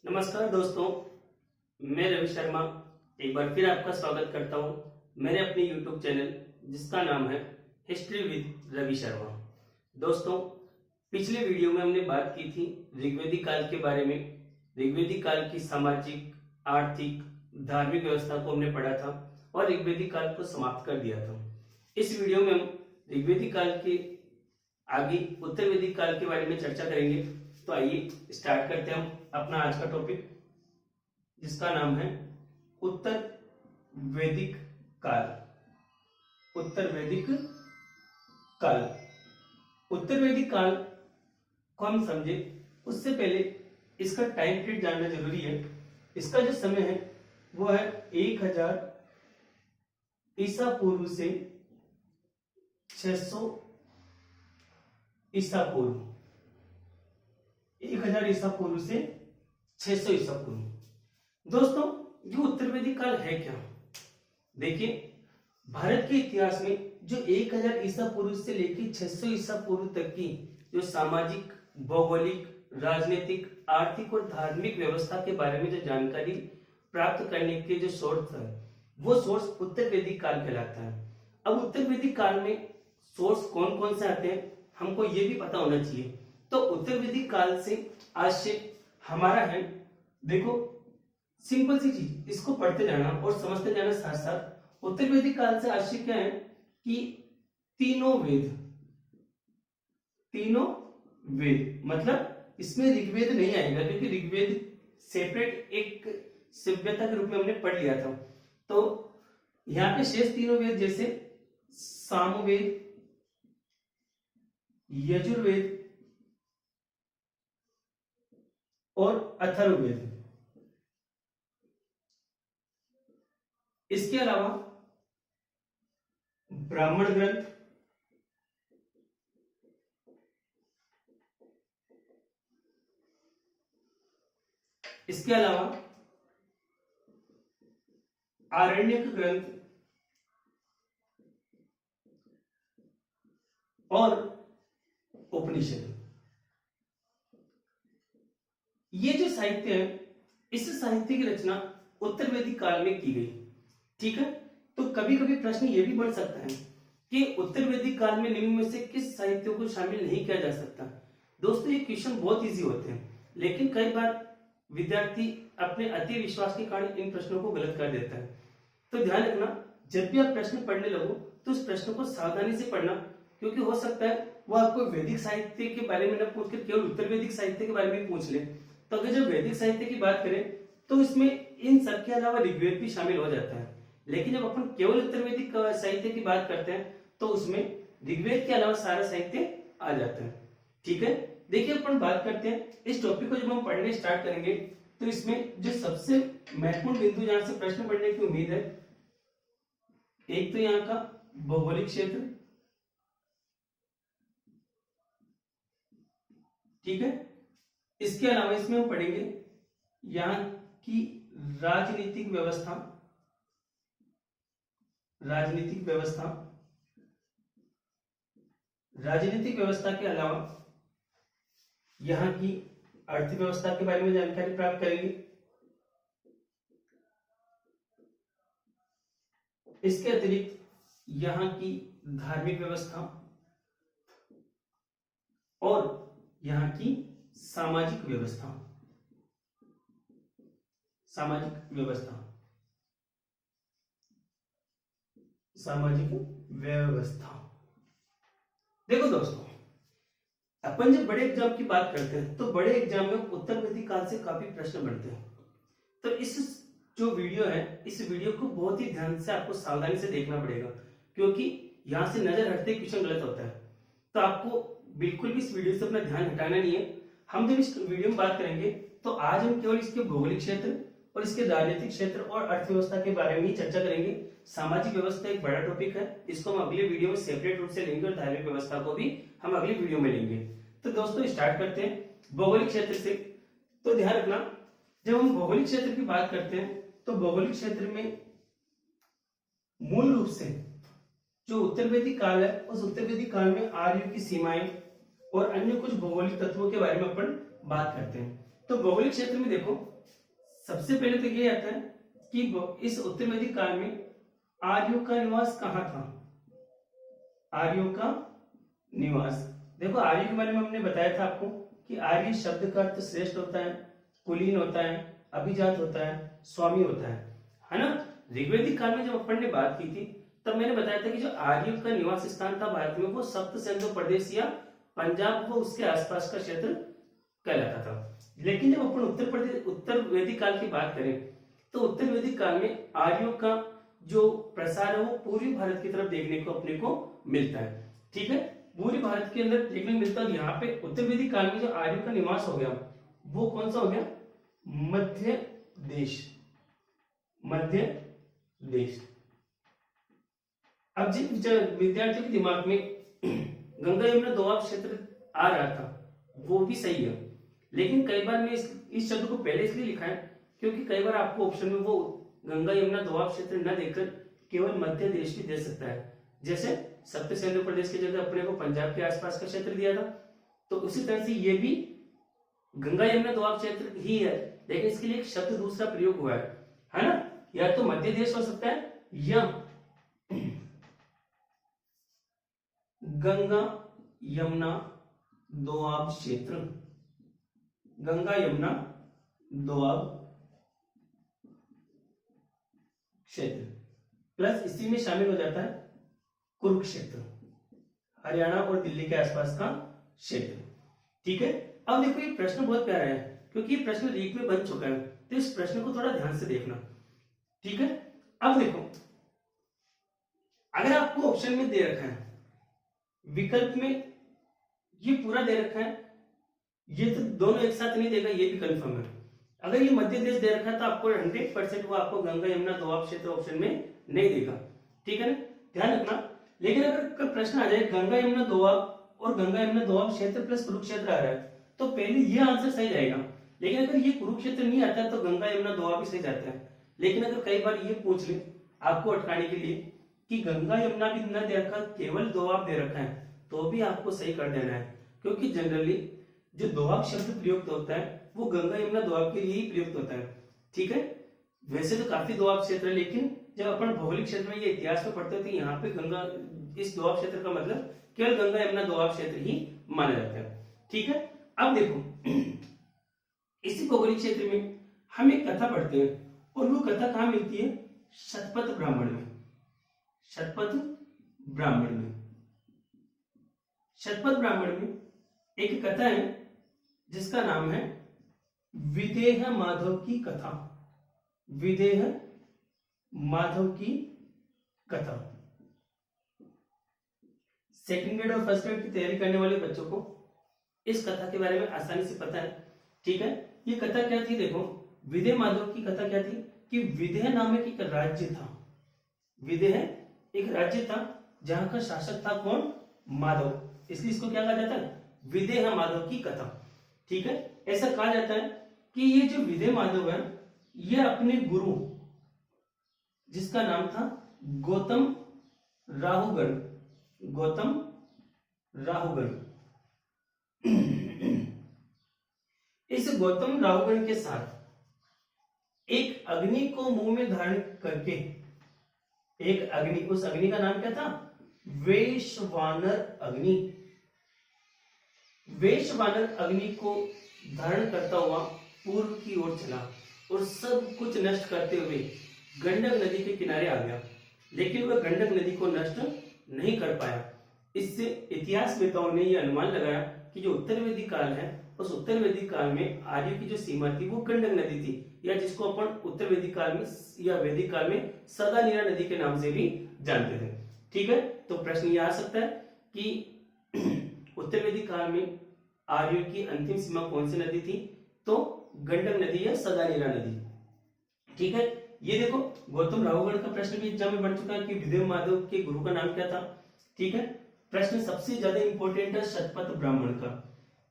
नमस्कार दोस्तों, मैं रवि शर्मा एक बार फिर आपका स्वागत करता हूं मेरे अपने YouTube चैनल जिसका नाम है हिस्ट्री विद रवि शर्मा। दोस्तों, पिछले वीडियो में हमने बात की थी ऋग्वेदिक काल के बारे में। ऋग्वेदिक काल की सामाजिक, आर्थिक, धार्मिक व्यवस्था को हमने पढ़ा था और ऋग्वेदिक काल को समाप्त कर दिया था। इस वीडियो में हम ऋग्वेदिक काल के आगे उत्तर वैदिक काल के बारे में चर्चा करेंगे। तो आइए स्टार्ट करते हैं हम अपना आज का टॉपिक, जिसका नाम है उत्तर वैदिक काल। उत्तर वैदिक काल। उत्तर वैदिक काल को हम समझे उससे पहले इसका टाइम पीरियड जानना जरूरी है। इसका जो समय है वो है 1000 ईसा पूर्व से 600 ईसा पूर्व। 1000 ईसा पूर्व से 600 ईसा पूर्व। दोस्तों, ये उत्तर वैदिक काल है क्या? देखिए, भारत के इतिहास में जो 1000 ईसा पूर्व से लेकर 600 ईसा पूर्व तक की जो सामाजिक, भौगोलिक, राजनीतिक, आर्थिक और धार्मिक व्यवस्था के बारे में जो जानकारी प्राप्त करने के जो सोर्स है वो सोर्स उत्तर वैदिक काल कहलाता है। अब उत्तर वैदिक काल में सोर्स कौन कौन से आते हैं हमको ये भी पता होना चाहिए। तो उत्तर वैदिक काल से आज से हमारा है, देखो सिंपल सी चीज, इसको पढ़ते जाना और समझते जाना साथ साथ। उत्तर वैदिक काल से आज से क्या है कि तीनों वेद मतलब इसमें ऋग्वेद नहीं आएगा, क्योंकि ऋग्वेद सेपरेट एक सभ्यता के रूप में हमने पढ़ लिया था। तो यहाँ पे शेष तीनों वेद जैसे सामवेद, यजुर्वेद और अथर्ववेद, इसके अलावा ब्राह्मण ग्रंथ, इसके अलावा आरण्यक ग्रंथ और उपनिषद। ये जो साहित्य है, इस साहित्य की रचना उत्तर वैदिक काल में की गई। ठीक है, तो कभी कभी प्रश्न ये भी बन सकता है कि उत्तर वैदिक काल में निम्न में से किस साहित्य को शामिल नहीं किया जा सकता। दोस्तों, ये क्वेश्चन बहुत इजी होते हैं, लेकिन कई बार विद्यार्थी अपने अति विश्वास के कारण इन प्रश्नों को गलत कर देता है। तो ध्यान रखना, जब भी आप प्रश्न पढ़ने लगो तो उस प्रश्न को सावधानी से पढ़ना, क्योंकि हो सकता है वो आपको वैदिक साहित्य के बारे में न पूछकर केवल उत्तर वैदिक साहित्य के बारे में पूछ ले। तो अगर जब वैदिक साहित्य की बात करें तो इसमें इन सब के अलावा ऋग्वेद भी शामिल हो जाता है, लेकिन जब अपन केवल उत्तर वैदिक साहित्य की बात करते हैं तो उसमें ऋग्वेद के अलावा सारा साहित्य आ जाता है। ठीक है, देखिए अपन बात करते हैं इस टॉपिक को। जब हम पढ़ने स्टार्ट करेंगे तो इसमें जो सबसे महत्वपूर्ण बिंदु जहां से प्रश्न पढ़ने की उम्मीद है, एक तो यहाँ का भौगोलिक क्षेत्र, ठीक है। इसके अलावा इसमें हम पढ़ेंगे यहाँ की राजनीतिक व्यवस्था। राजनीतिक व्यवस्था के अलावा यहाँ की अर्थव्यवस्था के बारे में जानकारी प्राप्त करेंगे। इसके अतिरिक्त यहाँ की धार्मिक व्यवस्था और यहाँ की सामाजिक व्यवस्था। देखो दोस्तों, अपन जब बड़े एग्जाम की बात करते हैं तो बड़े एग्जाम में उत्तर वैदिक काल से काफी प्रश्न बनते हैं। तो इस जो वीडियो है, इस वीडियो को बहुत ही ध्यान से आपको सावधानी से देखना पड़ेगा, क्योंकि यहां से नजर हटते क्वेश्चन गलत होता है। तो आपको बिल्कुल भी इस वीडियो से अपना ध्यान हटाना नहीं है। हम जब इस वीडियो में बात करेंगे तो आज हम केवल इसके भौगोलिक क्षेत्र और इसके राजनीतिक क्षेत्र और अर्थव्यवस्था के बारे में ही चर्चा करेंगे। सामाजिक व्यवस्था एक बड़ा टॉपिक है, इसको हम अगले वीडियो में सेपरेट रूप से लेंगे और धार्मिक व्यवस्था को भी हम अगली वीडियो में लेंगे। तो दोस्तों, स्टार्ट करते हैं भौगोलिक क्षेत्र से। तो ध्यान रखना, जब हम भौगोलिक क्षेत्र की बात करते हैं तो भौगोलिक क्षेत्र में मूल रूप से जो उत्तर वैदिक काल है, उस उत्तर वैदिक काल में आर्य की सीमाएं और अन्य कुछ भौगोलिक तत्वों के बारे में अपन बात करते हैं। तो भौगोलिक क्षेत्र में देखो सबसे पहले तो ये आता है कि इस उत्तर वैदिक काल में आर्यों का निवास कहाँ था। आर्यों का निवास, देखो आर्य के बारे में हमने बताया था आपको कि आर्य शब्द का अर्थ श्रेष्ठ होता है, कुलीन होता है, अभिजात होता है, स्वामी होता है ना। ऋग्वैदिक काल में जब अपन ने बात की थी तब मैंने बताया था कि जो आर्यों का निवास स्थान था भारत में वो सप्त सिंधु प्रदेश या पंजाब व उसके आसपास का क्षेत्र कहलाता था। लेकिन जब अपन उत्तर वैदिक काल की बात करें तो उत्तर वैदिक काल में आर्यों का जो प्रसार है वो पूर्वी भारत की तरफ देखने को अपने को मिलता है। ठीक है, पूर्वी भारत के अंदर देखने को मिलता है। यहाँ पे उत्तर वैदिक काल में जो आर्यों का निवास हो गया वो कौन सा हो गया, मध्य देश। मध्य देश। अब जिन विद्यार्थियों के दिमाग में गंगा यमुना दोआब क्षेत्र आ रहा था वो भी सही है, लेकिन कई बार मैं इस शब्द को पहले इसलिए लिखा है क्योंकि कई बार आपको ऑप्शन में वो गंगा यमुना दोआब क्षेत्र न देकर केवल मध्य देश भी दे सकता है। जैसे सप्त सिंधु प्रदेश की जगह अपने को पंजाब के आसपास का क्षेत्र दिया था, तो उसी तरह से ये भी गंगा यमुना दोआब क्षेत्र ही है, लेकिन इसके लिए एक शब्द दूसरा प्रयोग हुआ है ना। या तो मध्य देश हो सकता है या गंगा यमुना दोआब क्षेत्र। गंगा यमुना दोआब क्षेत्र प्लस इसी में शामिल हो जाता है कुरुक्षेत्र, हरियाणा और दिल्ली के आसपास का क्षेत्र। ठीक है, अब देखो ये प्रश्न बहुत प्यारा है क्योंकि ये प्रश्न रीक में बन चुका है, तो इस प्रश्न को थोड़ा ध्यान से देखना। ठीक है, अब देखो अगर आपको ऑप्शन में दे रखा है, विकल्प में ये पूरा दे रखा है, ये तो दोनों एक साथ नहीं देगा, ये भी कंफर्म है। अगर ये मध्य देश दे रखा है तो आपको 100% वो आपको गंगा यमुना दोआब क्षेत्र ऑप्शन में नहीं देगा। ठीक है ना, ध्यान रखना। लेकिन अगर प्रश्न आ जाए गंगा यमुना दोआब और गंगा यमुना दोआब क्षेत्र प्लस कुरुक्षेत्र आ रहा है तो पहले ये आंसर सही जाएगा। लेकिन अगर ये कुरुक्षेत्र नहीं आता तो गंगा यमुना दोआब भी सही जाता है। लेकिन अगर कई बार ये पूछ ले आपको अटकाने के लिए कि गंगा यमुना भी न दे रखा, केवल दोआब दे रखा है, तो भी आपको सही कर देना है, क्योंकि जनरली जो दोआब शब्द प्रयुक्त होता है वो गंगा यमुना दोआब के लिए ही प्रयुक्त होता है। ठीक है, वैसे तो काफी दोआब क्षेत्र है, लेकिन जब अपन भौगोलिक क्षेत्र में ये इतिहास में पढ़ते थे यहाँ पे गंगा इस दोआब क्षेत्र का मतलब केवल गंगा यमुना दोआब क्षेत्र ही माना जाता है। ठीक है, अब देखो इसी भौगोलिक क्षेत्र में हम एक कथा पढ़ते हैं और वो कथा कहाँ मिलती है, शतपथ ब्राह्मण में। शतपथ ब्राह्मण में, शतपथ ब्राह्मण में एक कथा है जिसका नाम है विदेह माधव की कथा। विदेह माधव की कथा। सेकंड ग्रेड और फर्स्ट ग्रेड की तैयारी करने वाले बच्चों को इस कथा के बारे में आसानी से पता है। ठीक है, ये कथा क्या थी, देखो विदेह माधव की कथा क्या थी कि विदेह नामक एक राज्य था। विदेह एक राज्य था जहां का शासक था कौन, माधव, इसलिए इसको क्या कहा जाता है, विदेह माधव की कथा। ठीक है, ऐसा कहा जाता है कि ये जो विदेह माधव है ये अपने गुरु जिसका नाम था गौतम राहुगण, गौतम राहुगण, इस गौतम राहुगण के साथ एक अग्नि को मुंह में धारण करके, एक अग्नि, उस अग्नि का नाम क्या था, वैश्वानर अग्नि। वैश्वानर अग्नि को धारण करता हुआ पूर्व की ओर चला और सब कुछ नष्ट करते हुए गंडक नदी के किनारे आ गया, लेकिन वह गंडक नदी को नष्ट नहीं कर पाया। इससे इतिहासवेताओं ने यह अनुमान लगाया कि जो उत्तर वैदिक काल है उस उत्तर वैदिक काल में आर्य की जो सीमा थी वो गंडक नदी थी, या जिसको अपन उत्तर वैदिक काल में या वैदिक काल में सदानीरा नदी के नाम से भी जानते थे। ठीक है, तो प्रश्न यह आ सकता है कि उत्तर वैदिक काल में आर्यों की अंतिम सीमा कौन सी नदी थी, तो गंडक नदी या सदानीरा नदी। ठीक है, ये देखो गौतम राहुगण का प्रश्न भी एग्जाम में बन चुका है कि विदेह माधव के गुरु का नाम क्या था। ठीक है, प्रश्न सबसे ज्यादा इंपॉर्टेंट है शतपथ ब्राह्मण का,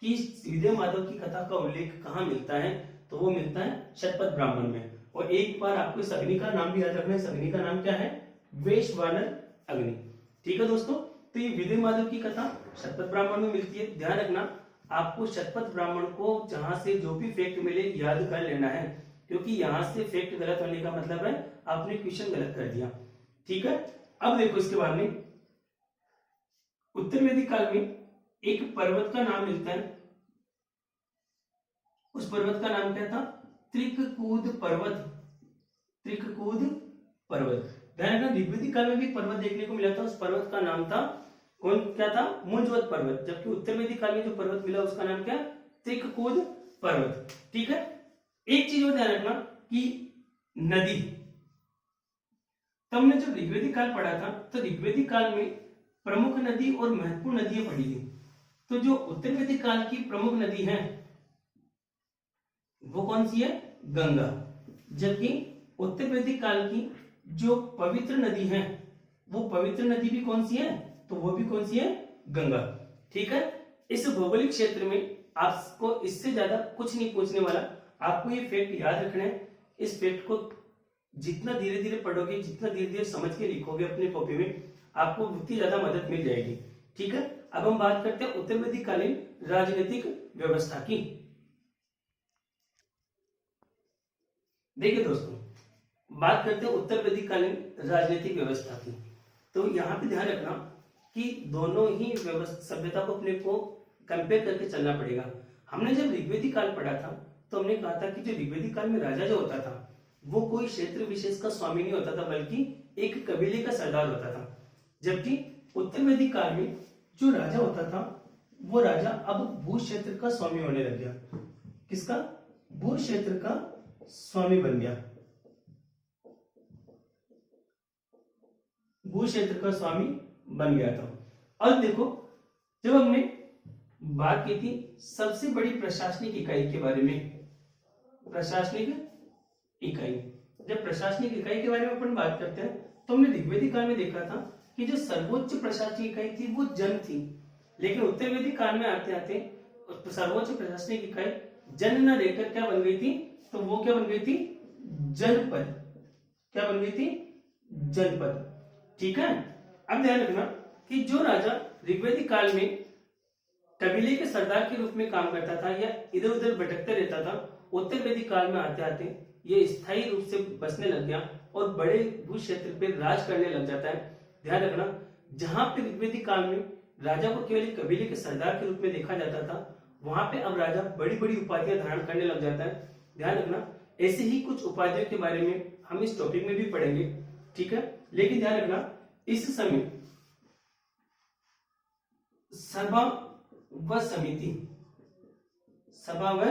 कि विदेह माधव की कथा का उल्लेख कहाँ मिलता है, तो वो मिलता है शतपथ ब्राह्मण में। और एक बार आपको इस अग्नि का नाम भी याद रखना है, इस अग्नि का नाम क्या है, वैश्वानर अग्नि। ठीक है दोस्तों, तो ये विदेह माधव की कथा शतपथ ब्राह्मण में मिलती है। ध्यान रखना आपको शतपथ ब्राह्मण को जहां से जो भी फैक्ट मिले याद कर लेना है, क्योंकि यहां से फैक्ट गलत होने का मतलब है आपने क्वेश्चन गलत कर दिया। ठीक है, अब देखो इसके बाद में उत्तर वैदिक काल में एक पर्वत का नाम मिलता है, उस पर्वत का नाम क्या था? त्रिककूद पर्वत। त्रिककूद पर्वत। ध्यान रखना, ऋग्वेदिक काल में भी पर्वत देखने को मिला था, उस पर्वत का नाम था कौन, क्या था? मुंजवत पर्वत। जबकि उत्तर वैदिक काल में जो पर्वत मिला उसका नाम क्या? त्रिककूद पर्वत। ठीक है, एक चीज और ध्यान रखना कि नदी, तो हमने जब ऋग्वेदिक काल पढ़ा था तो ऋग्वेदिक काल में प्रमुख नदी और महत्वपूर्ण नदियां पढ़ी थी। तो जो उत्तर वैदिक काल की प्रमुख नदी है वो कौन सी है? गंगा। जबकि उत्तर वैदिक काल की जो पवित्र नदी है वो पवित्र नदी भी कौन सी है? तो वो भी कौन सी है? गंगा। ठीक है, इस भौगोलिक क्षेत्र में आपको इससे ज्यादा कुछ नहीं पूछने वाला, आपको ये फैक्ट याद रखना है। इस फैक्ट को जितना धीरे धीरे पढ़ोगे, जितना धीरे धीरे समझ के लिखोगे अपनी कॉपी में, आपको उतनी ज्यादा मदद मिल जाएगी। ठीक है, अब हम बात करते हैं उत्तर वैदिक कालीन राजनीतिक व्यवस्था की। देखिए दोस्तों, बात करते हैं उत्तर वैदिक कालीन राजनीतिक व्यवस्था की। तो यहाँ पे ध्यान रखना कि दोनों ही सभ्यता को अपने को कंपेयर करके चलना पड़ेगा। हमने जब ऋग्वेदिक काल पढ़ा था तो हमने कहा था कि जो ऋग्वेदिक काल में राजा जो होता था वो कोई क्षेत्र विशेष का स्वामी नहीं होता था, बल्कि एक कबीले का सरदार होता था। जबकि उत्तर वैदिक काल में जो राजा होता था वो राजा अब भू क्षेत्र का स्वामी होने लग गया। किसका? भू क्षेत्र का स्वामी बन गया, भू क्षेत्र का स्वामी बन गया था। और देखो, जब हमने बात की थी सबसे बड़ी प्रशासनिक इकाई के बारे में, प्रशासनिक इकाई, जब प्रशासनिक इकाई के बारे में अपन बात करते हैं तो हमने ऋग्वेदिक काल में देखा था कि जो सर्वोच्च प्रशासनिक इकाई थी वो जन थी। लेकिन उत्तर वैदिक काल में आते आते सर्वोच्च प्रशासनिक इकाई जन न रहकर क्या बन गई थी? तो वो क्या बन गई थी? जनपद। क्या बन गई थी? जनपद। ठीक है, अब ध्यान रखना कि जो राजा ऋग्वेदिक काल में कबीले के सरदार के रूप में काम करता था या इधर उधर भटकते रहता था, उत्तर वैदिक काल में आते आते ये स्थायी रूप से बसने लग गया और बड़े भू क्षेत्र पे राज करने लग जाता है। ध्यान रखना, जहां पे ऋग्वेदिक काल में राजा को केवल कबीले के सरदार के रूप में देखा जाता था, वहां पे अब राजा बड़ी बड़ी उपाधियां धारण करने लग जाता है। ध्यान रखना, ऐसे ही कुछ उपाधियों के बारे में हम इस टॉपिक में भी पढ़ेंगे। ठीक है, लेकिन ध्यान रखना इस समय सभा व समिति, सभा व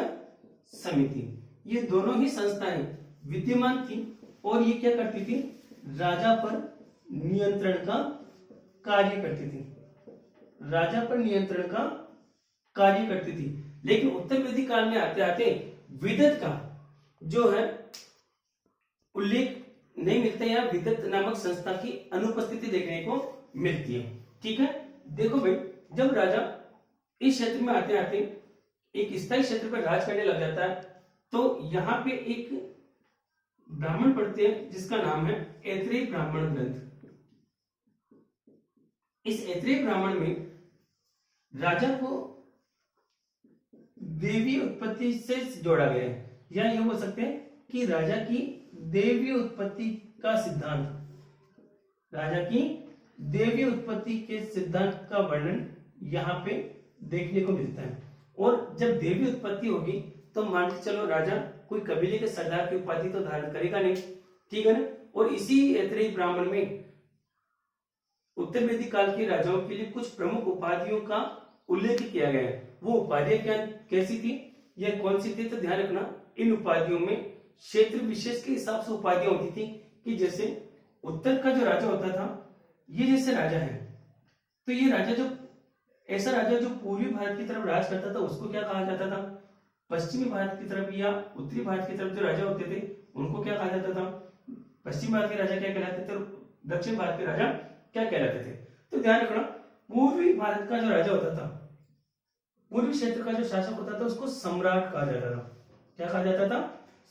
समिति ये दोनों ही संस्थाएं विद्यमान थी और ये क्या करती थी? राजा पर नियंत्रण का कार्य करती थी, राजा पर नियंत्रण का कार्य करती थी। लेकिन उत्तर वैदिक काल में आते आते विदत का जो है उल्लेख नहीं मिलता, या विदत नामक संस्था की अनुपस्थिति देखने को मिलती है। ठीक है, देखो भाई, जब राजा इस क्षेत्र में आते आते एक स्थायी क्षेत्र पर राज करने लग जाता है तो यहाँ पे एक ब्राह्मण पढ़ते हैं जिसका नाम है ऐत्रेय ब्राह्मण ग्रंथ। इस ऐत्रेय ब्राह्मण में राजा को देवी उत्पत्ति से जोड़ा गया है, या ये बोल सकते हैं कि राजा की देवी उत्पत्ति का सिद्धांत, राजा की देवी उत्पत्ति के सिद्धांत का वर्णन यहाँ पे देखने को मिलता है। और जब देवी उत्पत्ति होगी तो मान के चलो राजा कोई कबीले के सरदार की उपाधि तो धारण करेगा नहीं। ठीक है ना, और इसी ऐत्रेय ब्राह्मण में उत्तर वैदिक काल के राजाओं के लिए कुछ प्रमुख उपाधियों का उल्लेख किया गया है। वो उपाधियां क्या कैसी थी या कौन सी थी? तो ध्यान रखना, इन उपाधियों में क्षेत्र विशेष के हिसाब से उपाधियां होती थी कि जैसे उत्तर का जो राजा होता था, ये जैसे राजा है तो ये राजा जो ऐसा राजा जो पूर्वी भारत की तरफ राज करता था उसको क्या कहा जाता था? पश्चिमी भारत की तरफ या उत्तरी भारत की तरफ जो राजा होते थे उनको क्या कहा जाता था? पश्चिम भारत के राजा क्या कहलाते थे और दक्षिण भारत के राजा क्या कहलाते थे? तो ध्यान रखना, पूर्वी भारत का जो राजा होता था, पूर्वी क्षेत्र का जो शासक होता था उसको सम्राट कहा जाता था। क्या कहा जाता था?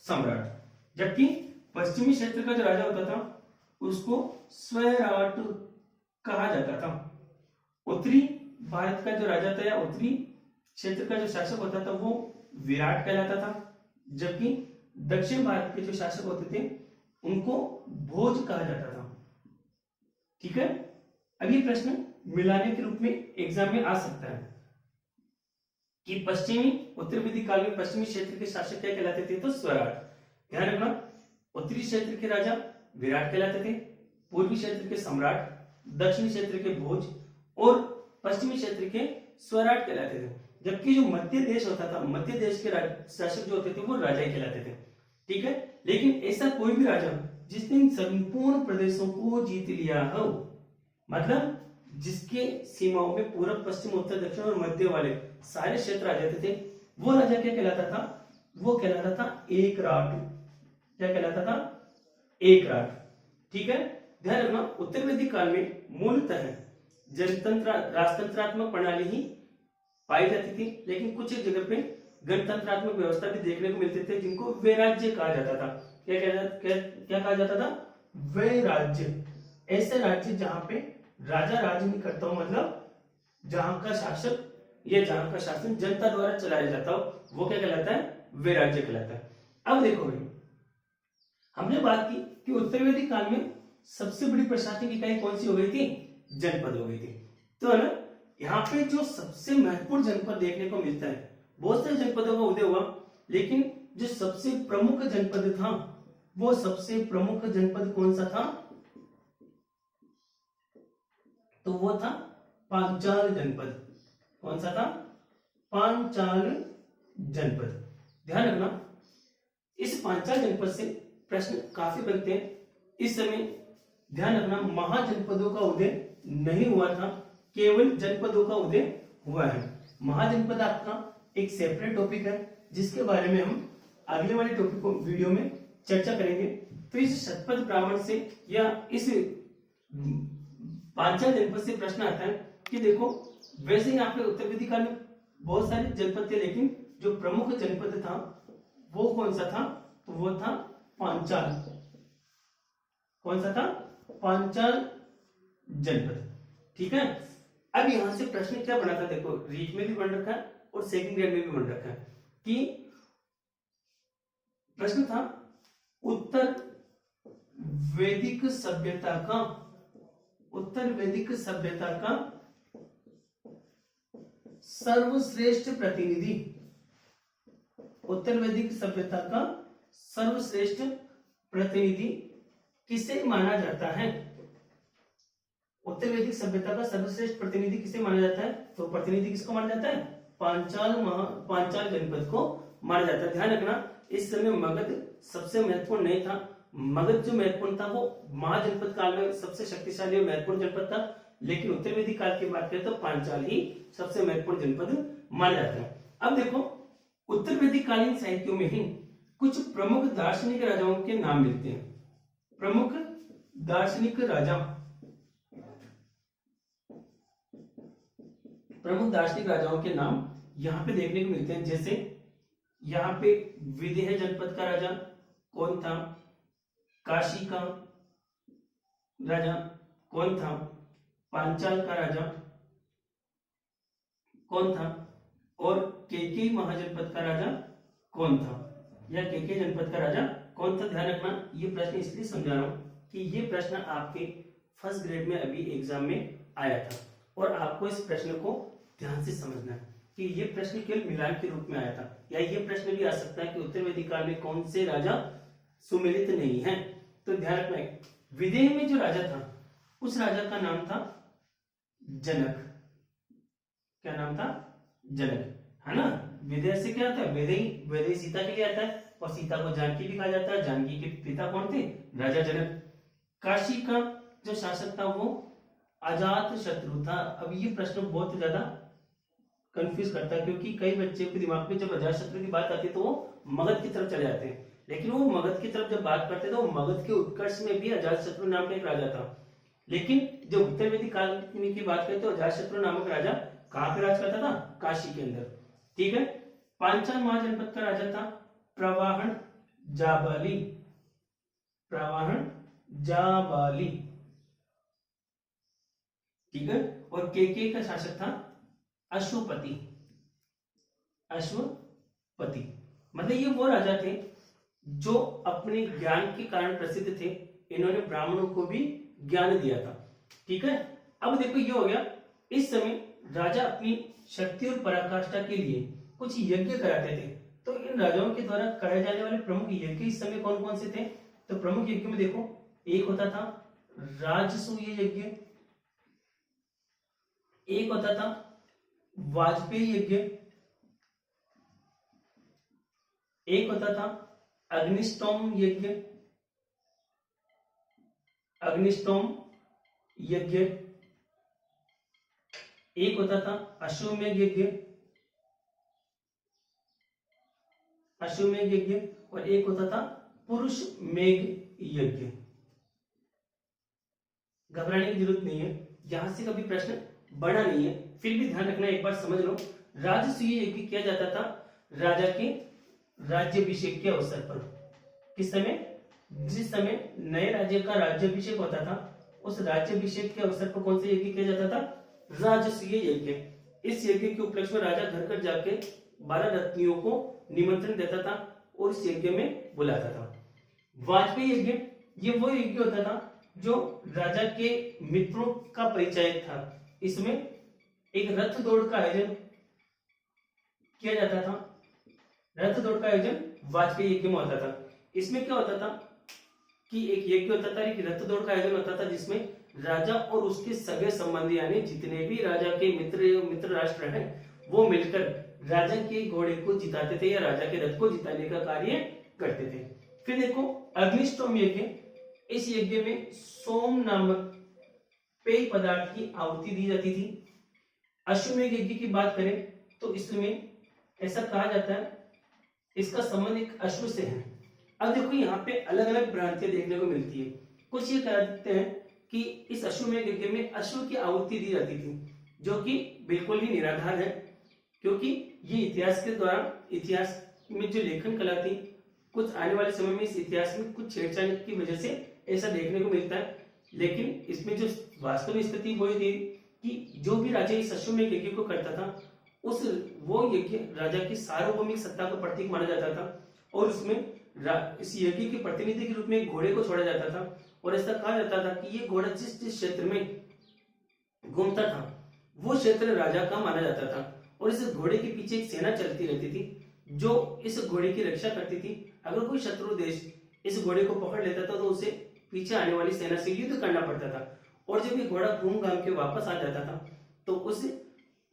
सम्राट। जबकि पश्चिमी क्षेत्र का जो राजा होता था उसको स्वैराट कहा जाता था। उत्तरी भारत का जो राजा था या उत्तरी क्षेत्र का जो शासक होता था वो विराट कहलाता था, जबकि दक्षिण भारत के जो शासक होते थे उनको भोज कहा जाता था। ठीक है, अब ये प्रश्न मिलाने के रूप में एग्जाम में आ सकता है कि पश्चिमी उत्तर वैदिक काल में पश्चिमी क्षेत्र के शासक क्या कहलाते थे, तो स्वराट। ध्यान रखना, उत्तरी क्षेत्र के राजा विराट कहलाते थे, पूर्वी क्षेत्र के सम्राट, दक्षिणी क्षेत्र के भोज और पश्चिमी क्षेत्र के स्वराट कहलाते थे। जबकि जो मध्य देश होता था, मध्य देश के शासक जो होते थे वो राजा ही कहलाते थे। ठीक है, लेकिन ऐसा कोई भी राजा जिसने इन संपूर्ण प्रदेशों को जीत लिया हो, मतलब जिसके सीमाओं में पूर्व, पश्चिम, उत्तर, दक्षिण और मध्य वाले सारे क्षेत्र आ जाते थे, वो राजा क्या कहलाता था, वो कहलाता था एक राट। क्या कहलाता था, एक राट। ठीक है, ध्यान रखना, उत्तर वैदिक काल में मूलतः जनतंत्र राजतंत्रात्मक प्रणाली ही पाई जाती थी, लेकिन कुछ एक जगह पे गणतंत्रात्मक व्यवस्था भी देखने को मिलते थे जिनको वैराज्य कहा जाता था। क्या कहा जाता था, वैराज्य। ऐसे राज्य जहां पे राजा राज नहीं करता हो, मतलब जहां का शासक या जहां का शासन जनता द्वारा चलाया जाता हो, वो क्या कहलाता है, वैराज्य कहलाता है। अब देखो भाई, हमने बात की कि उत्तर वैदिक काल में सबसे बड़ी प्रशासनिक इकाई कौन सी हो गई थी, जनपद हो गई थी। तो है ना, यहाँ पे जो सबसे महत्वपूर्ण जनपद देखने को मिलता है, बहुत सारे जनपदों का उदय हुआ, लेकिन जो सबसे प्रमुख जनपद था, वो सबसे प्रमुख जनपद कौन सा था, तो वो था पांचाल जनपद। कौन सा था, पांचाल जनपद। ध्यान रखना, इस पांचाल जनपद से प्रश्न काफी बनते हैं। इस समय ध्यान रखना, महाजनपदों का उदय नहीं हुआ था, केवल जनपदों का उदय हुआ है। महाजनपद आपका एक सेपरेट टॉपिक है, जिसके बारे में हम अगले वाले टॉपिक को वीडियो में चर्चा करेंगे। तो इस शतपथ ब्राह्मण से या इस पांचाल जनपद से प्रश्न आता है कि देखो, वैसे यहाँ पे उत्तर वैदिक काल में बहुत सारे जनपद थे, लेकिन जो प्रमुख जनपद था वो कौन सा था, तो वो था पांचाल। कौन सा था, पांचाल जनपद। ठीक है, अब यहां से प्रश्न क्या बना था, देखो रीट में भी बन रखा है और सेकंड ग्रेड में भी बन रखा है कि प्रश्न था उत्तर वैदिक सभ्यता का, उत्तर वैदिक सभ्यता का सर्वश्रेष्ठ प्रतिनिधि, उत्तर वैदिक सभ्यता का सर्वश्रेष्ठ प्रतिनिधि किसे माना जाता है। उत्तर वैदिक सभ्यता का सर्वश्रेष्ठ प्रतिनिधि किसे माना जाता है, तो प्रतिनिधि किसको माना जाता है, पांचाल जनपद को माना जाता है। ध्यान रखना, इस समय मगध सबसे महत्वपूर्ण नहीं था, मगध जो महत्वपूर्ण था वो महाजनपद काल में सबसे शक्तिशाली और महत्वपूर्ण जनपद था, लेकिन उत्तर वैदिक काल की बात करें तो पांचाल ही सबसे महत्वपूर्ण जनपद माना जाता है। अब देखो, उत्तर वैदिक कालीन साहित्यों में ही कुछ प्रमुख दार्शनिक राजाओं के नाम मिलते हैं। प्रमुख दार्शनिक राजा, प्रमुख दार्शनिक राजाओं के नाम यहाँ पे देखने को मिलते हैं। जैसे यहाँ पे विदेह जनपद का राजा कौन था, काशी का राजा कौन था, पांचाल का राजा कौन था, और केके महाजनपद का राजा कौन था, या केके जनपद का राजा कौन था। ध्यान रखना, ये प्रश्न इसलिए समझा रहा हूं कि ये प्रश्न आपके फर्स्ट ग्रेड में अभी एग्जाम में आया था, और आपको इस प्रश्न को ध्यान से समझना है कि ये प्रश्न केवल मिलान के रूप में आया था, या ये प्रश्न भी आ सकता है कि उत्तर वैदिक काल में कौन से राजा सुमिलित नहीं है। तो ध्यान रखना, विदेह में जो राजा था उस राजा का नाम था जनक। क्या नाम था, जनक, है ना। विदेह से क्या आता है, विदेही सीता के लिए आता है, और सीता को जानकी भी कहा जाता है। जानकी के पिता कौन थे, राजा जनक। काशी का जो शासक था वो अजात शत्रु था। अब ये प्रश्न बहुत ज्यादा कंफ्यूज करता है, क्योंकि कई बच्चे के दिमाग में जब अजात शत्रु की बात आती है तो वो मगध की तरफ चले जाते हैं, लेकिन वो मगध की तरफ जब बात करते तो मगध के उत्कर्ष में भी अजात शत्रु नाम का एक राजा था। लेकिन जब उत्तर वैदिक काल की बात करें तो अजात शत्रु नामक राजा कहां पे राज करता था, काशी के अंदर। ठीक है, पांचाल महाजनपद का राजा था प्रवाहन जाबाली। प्रवाहन जाबाली, ठीक है। और केके का शासक था अशुपति। अश्वपति। मतलब ये वो राजा थे जो अपने ज्ञान के कारण प्रसिद्ध थे, इन्होंने ब्राह्मणों को भी ज्ञान दिया था। ठीक है, अब देखो ये हो गया। इस समय राजा अपनी शक्ति और पराकाष्ठा के लिए कुछ यज्ञ कराते थे। तो इन राजाओं के द्वारा कराए जाने वाले प्रमुख यज्ञ इस समय कौन कौन से थे? तो प्रमुख यज्ञ में देखो, एक होता था राजसूय यज्ञ, एक होता था वाजपेयी यज्ञ, एक होता था अग्निष्टोम यज्ञ, अग्निष्टोम यज्ञ, एक होता था अश्वमेध यज्ञ, अश्वमेध यज्ञ, और एक होता था पुरुष मेघ यज्ञ। घबराने की जरूरत नहीं है, यहां से कभी प्रश्न बड़ा नहीं है, फिर भी ध्यान रखना, एक बार समझ लो। राजसूय यज्ञ किया जाता था राजा के राज्याभिषेक के अवसर पर। किस समय? जिस समय नए राज्य का राज्याभिषेक होता था, उस राज्याभिषेक के अवसर पर कौन सा यज्ञ किया जाता था? राजसूय यज्ञ। इस यज्ञ के उपलक्ष्य में राजा घर घर जाके 12 रत्नियों को निमंत्रण देता था और इस यज्ञ में बुलाता था। वाजपेयी यज्ञ, ये वो यज्ञ होता था जो राजा के मित्रों का परिचय था। इसमें एक रथ दौड़ का आयोजन किया जाता था। रथ दौड़ का आयोजन वाजपेयी यज्ञ में होता था। इसमें क्या होता था कि एक यज्ञ होता था, एक रथ दौड़ का आयोजन होता था, जिसमें राजा और उसके सगे संबंधी यानी जितने भी राजा के मित्र राष्ट्र हैं वो मिलकर राजा के घोड़े को जिताते थे या राजा के रथ को जिताने का कार्य करते थे। फिर देखो अग्निष्टोम यज्ञ, इस यज्ञ में सोम नामक पेय पदार्थ की आहुति दी जाती थी। अश्वमेध यज्ञ की बात करें तो इसमें ऐसा कहा जाता है इसका संबंध एक अश्व से है। अब देखो यहाँ पे अलग अलग भ्रांतियां देखने को मिलती है। कुछ ये कहते हैं कि इस अश्वमेध यज्ञ में अश्व की आहुति दी जाती थी, जो कि बिल्कुल ही निराधार है, क्योंकि ये इतिहास के द्वारा इतिहास में जो लेखन कला थी, कुछ आने वाले समय में इस इतिहास में कुछ छेड़छाड़ की वजह से ऐसा देखने को मिलता है। लेकिन इसमें जो वास्तविक स्थिति वो थी कि जो भी राजा इस अश्वमेध यज्ञ को करता था, वो यज्ञ राजा की सार्वभौमिक सत्ता का प्रतीक माना जाता था, और उसमें इस यज्ञ के प्रतिनिधि के रूप में एक घोड़े को छोड़ा जाता था, और ऐसा कहा जाता था कि ये घोड़ा जिस जिस क्षेत्र में घूमता था वो क्षेत्र राजा का माना जाता था, और इस घोड़े के पीछे एक सेना चलती रहती थी जो इस घोड़े की रक्षा करती थी। अगर कोई शत्रु देश इस घोड़े को पकड़ लेता था तो उसे पीछे आने वाली सेना से युद्ध करना पड़ता था, और जब ये घोड़ा घूम घाम के वापस आ जाता था तो उस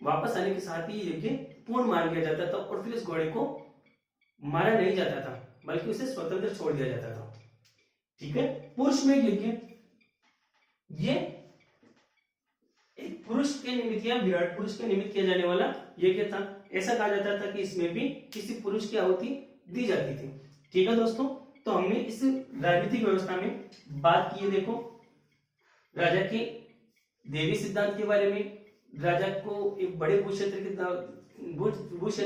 वापस आने के साथ ही यज्ञ पूर्ण मान लिया जाता था, और फिर इस घोड़े को मारा नहीं जाता था बल्कि उसे स्वतंत्र छोड़ दिया जाता था। ठीक है, पुरुष में यज्ञ, ये एक पुरुष के निमित्त या विराट पुरुष के निमित्त किया जाने वाला यज्ञ था। ऐसा कहा जाता था कि इसमें भी किसी पुरुष की आहुति दी जाती थी। ठीक है दोस्तों, तो हमने इस राजनीतिक व्यवस्था में बात की है। देखो राजा के देवी सिद्धांत के बारे में, राजा को एक बड़े भू क्षेत्र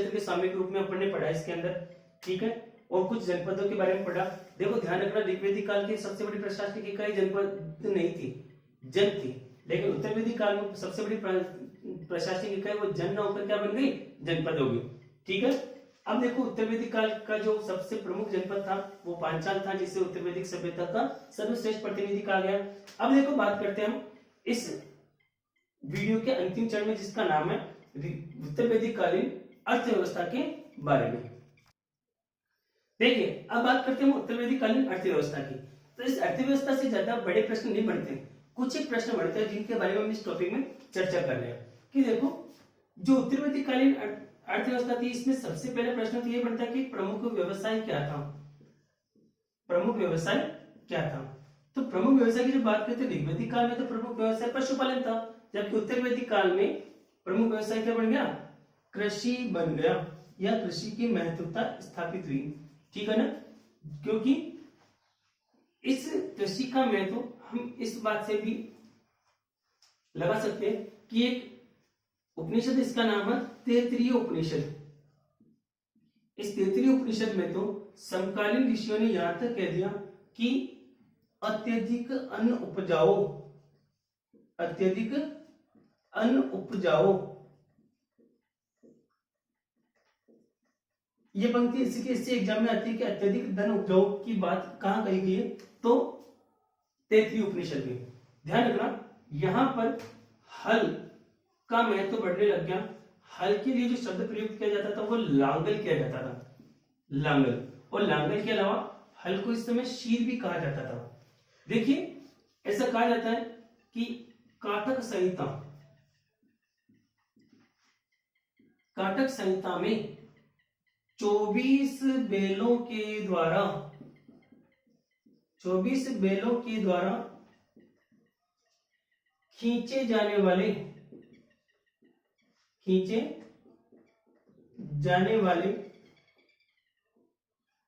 के स्वामी के रूप में अपन ने पढ़ा इसके अंदर। ठीक है, और कुछ जनपदों के बारे में पढ़ा। देखो ध्यान रखना, ऋग्वेदिक काल की सबसे बड़ी प्रशासनिक इकाई जनपद नहीं थी, जन थी, लेकिन उत्तर वैदिक काल में सबसे बड़ी प्रशासनिक इकाई वो जन न होकर क्या बन गई? जनपद हो गई। ठीक है, अब देखो उत्तर वैदिक काल का जो सबसे प्रमुख जनपद था वो पांचाल था, जिसे उत्तर वैदिक सभ्यता का सर्वश्रेष्ठ प्रतिनिधि कहा गया। अब देखो बात करते हैं हम इस वीडियो के अंतिम चरण में, जिसका नाम है उत्तर वैदिक कालीन अर्थव्यवस्था के बारे में। देखिए अब बात करते हैं उत्तर वैदिक कालीन अर्थव्यवस्था की। तो इस अर्थव्यवस्था से ज्यादा बड़े प्रश्न नहीं बनते, कुछ एक प्रश्न बढ़ते हैं जिनके बारे में हम इस टॉपिक में चर्चा कर रहे हैं। कि देखो जो उत्तर वैदिक कालीन अर्थव्यवस्था थी, इसमें सबसे पहले प्रश्न तो ये बनता है कि प्रमुख व्यवसाय क्या था? प्रमुख व्यवसाय क्या था? तो प्रमुख व्यवसाय की जब बात करते हैं ऋग्वेदिक काल में तो प्रमुख व्यवसाय पशुपालन था, जबकि उत्तर वैदिक काल में प्रमुख व्यवसाय क्या बन गया? कृषि बन गया, या कृषि की महत्वता स्थापित हुई। ठीक है ना, क्योंकि इस कृषि का महत्व हम इस बात से भी लगा सकते हैं कि एक उपनिषद, इसका नाम है तैत्तिरीय उपनिषद। इस तैत्तिरीय उपनिषद में तो समकालीन ऋषियों ने यहां तक कह दिया कि अत्यधिक अन्न उपजाओ, अत्यधिक अन्न उपजाओ ये पंक्ति इसी के इससे एग्जाम में आती है कि अत्यधिक धन उपजाऊ की बात कहाँ कही गई है, तो तैत्तिरीय उपनिषद में। ध्यान रखना यहां पर हल का महत्व तो बढ़ने लग गया। हल के लिए जो शब्द प्रयुक्त किया जाता था वो लांगल किया जाता था, लांगल। और लांगल के अलावा हल को इस समय शीर भी कहा जाता था। देखिए ऐसा कहा जाता है कि काटक संहिता, काटक संहिता में 24 बेलों के द्वारा, 24 बेलों के द्वारा खींचे जाने वाले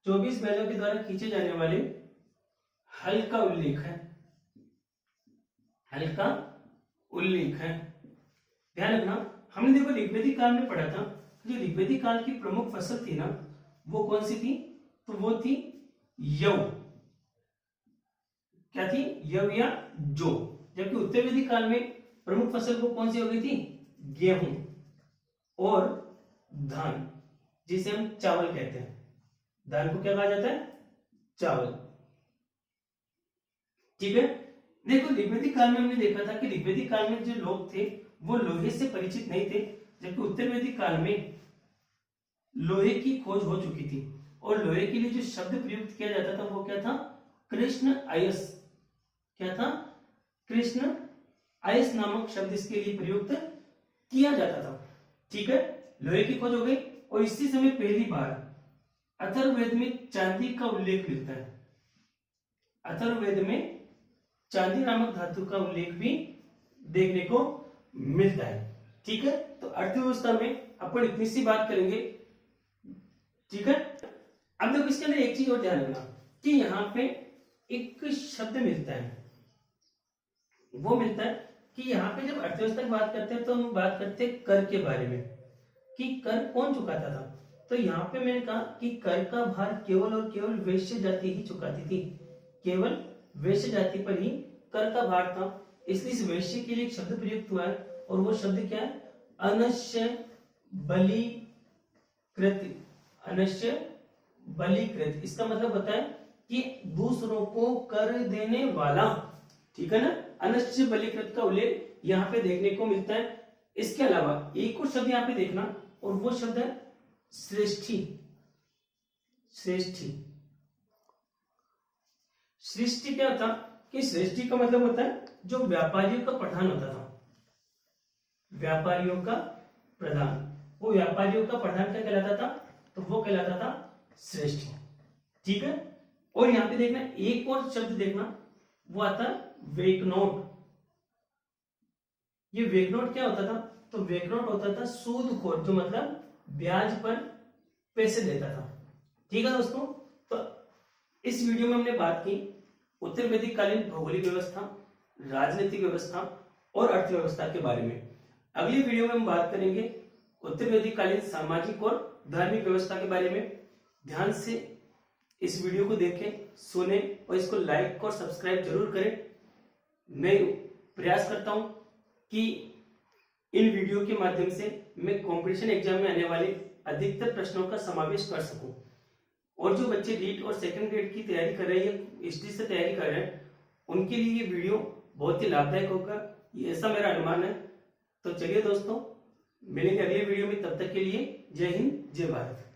24 बैलों के द्वारा खींचे जाने वाले हल का उल्लेख है, हल का उल्लेख है। ध्यान रखना हमने देखो ऋग्वेदिक काल में पढ़ा था, जो ऋग्वेदिक काल की प्रमुख फसल थी ना वो कौन सी थी, तो वो थी यव। क्या थी, यव या जो। जबकि उत्तर वैदिक काल में प्रमुख फसल वो कौन सी हो गई थी, गेहूं और धान, जिसे हम चावल कहते हैं। धान को क्या कहा जाता है, चावल। ठीक है। देखो ऋग्वेदिक काल में हमने देखा था कि ऋग्वेदिक काल में जो लोग थे वो लोहे से परिचित नहीं थे, जबकि उत्तर वैदिक काल में लोहे की खोज हो चुकी थी। और लोहे के लिए जो शब्द प्रयुक्त किया जाता था वो क्या था, कृष्ण अयस। क्या था, कृष्ण अयस नामक शब्द इसके लिए प्रयुक्त किया जाता था। ठीक है, लोहे की खोज हो गई। और इसी समय पहली बार अथर्ववेद में चांदी का उल्लेख मिलता है। अथर्ववेद में चांदी नामक धातु का उल्लेख भी देखने को मिलता है। ठीक है, तो अर्थव्यवस्था में अपन इतनी सी बात करेंगे। ठीक है, अब देखो इसके अंदर एक चीज और ध्यान रखना कि यहाँ पे एक शब्द मिलता है, वो मिलता है कि यहाँ पे जब अर्थव्यवस्था की बात करते हैं तो हम बात करते हैं कर के बारे में, कि कर कौन चुकाता था। तो यहाँ पे मैंने कहा कि कर का भार केवल और केवल वैश्य जाति ही चुकाती थी, केवल वैश्य जाति पर ही कर का भार था। इसलिए इस वैश्य के लिए एक शब्द प्रयुक्त हुआ है, और वो शब्द क्या है, अनश्य बलिकृत। अनश्य बलिकृत, इसका मतलब होता है कि दूसरों को कर देने वाला। ठीक है ना, अनश्य बलिकृत का उल्लेख यहाँ पे देखने को मिलता है। इसके अलावा एक और शब्द यहाँ पे देखना, और वो शब्द है श्रेष्ठी। श्रेष्ठी, सृष्टि क्या था कि सृष्टि का मतलब होता है जो व्यापारियों का प्रधान होता था, व्यापारियों का प्रधान। वो व्यापारियों का प्रधान क्या कहलाता था, तो वो कहलाता था श्रेष्ठ। ठीक है, और यहाँ पे देखना एक और शब्द देखना, वो आता है वेकनोट। ये वेकनोट क्या होता था, तो वेकनोट होता था सूदखोर, जो मतलब ब्याज पर पैसे देता था। ठीक है दोस्तों, तो इस वीडियो में हमने बात की उत्तर वैदिक कालीन भौगोलिक व्यवस्था, राजनीतिक व्यवस्था और अर्थव्यवस्था के बारे में। अगली वीडियो में हम बात करेंगे उत्तर वैदिक कालीन सामाजिक और धार्मिक व्यवस्था के बारे में। ध्यान से इस वीडियो को देखें, सुने और इसको लाइक और सब्सक्राइब जरूर करें। मैं प्रयास करता हूं कि इन वीडियो के माध्यम से मैं कंपटीशन एग्जाम में आने वाले अधिकतर प्रश्नों का समावेश कर सकूं। और जो बच्चे नीट और सेकंड ग्रेड की तैयारी कर रहे हैं, हिस्ट्री से तैयारी कर रहे हैं, उनके लिए ये वीडियो बहुत ही लाभदायक होगा, ये ऐसा मेरा अनुमान है। तो चलिए दोस्तों, मिलेंगे अगले वीडियो में, तब तक के लिए जय हिंद जय भारत।